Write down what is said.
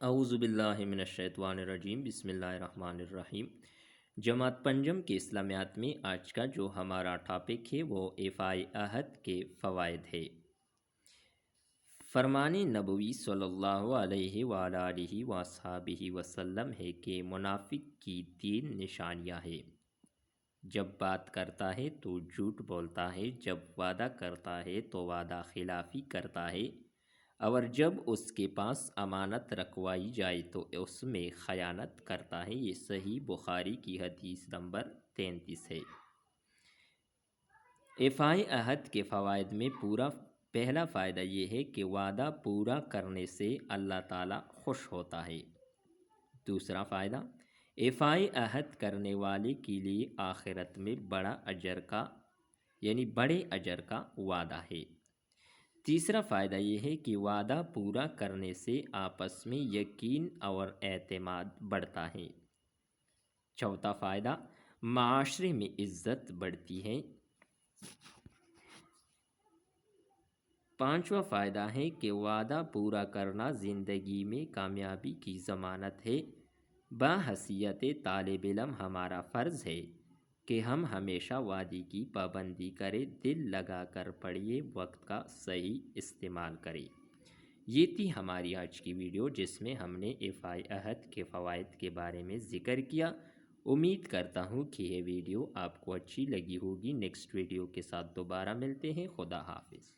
اعوذ باللہ من الشیطان الرجیم، بسم اللہ الرحمن الرحیم۔ جماعت پنجم کے اسلامیات میں آج کا جو ہمارا ٹاپک ہے وہ ایفائے عہد کے فوائد ہے۔ فرمان نبوی صلی اللہ علیہ وآلہ وصحبہ وسلم ہے کہ منافق کی 3 نشانیاں ہیں۔ جب بات کرتا ہے تو جھوٹ بولتا ہے، جب وعدہ کرتا ہے تو وعدہ خلافی کرتا ہے، اور جب اس کے پاس امانت رکھوائی جائے تو اس میں خیانت کرتا ہے۔ یہ صحیح بخاری کی حدیث نمبر 33 ہے۔ ایفائے عہد کے فوائد میں پہلا فائدہ یہ ہے کہ وعدہ پورا کرنے سے اللہ تعالیٰ خوش ہوتا ہے۔ دوسرا فائدہ، ایفائے عہد کرنے والے کے لیے آخرت میں بڑے اجر کا وعدہ ہے۔ تیسرا فائدہ یہ ہے کہ وعدہ پورا کرنے سے آپس میں یقین اور اعتماد بڑھتا ہے۔ چوتھا فائدہ، معاشرے میں عزت بڑھتی ہے۔ پانچواں فائدہ ہے کہ وعدہ پورا کرنا زندگی میں کامیابی کی ضمانت ہے۔ بحیثیت طالب علم ہمارا فرض ہے کہ ہم ہمیشہ وعدے کی پابندی کریں، دل لگا کر پڑھیں، وقت کا صحیح استعمال کریں۔ یہ تھی ہماری آج کی ویڈیو جس میں ہم نے ایفائے عہد کے فوائد کے بارے میں ذکر کیا۔ امید کرتا ہوں کہ یہ ویڈیو آپ کو اچھی لگی ہوگی۔ نیکسٹ ویڈیو کے ساتھ دوبارہ ملتے ہیں۔ خدا حافظ۔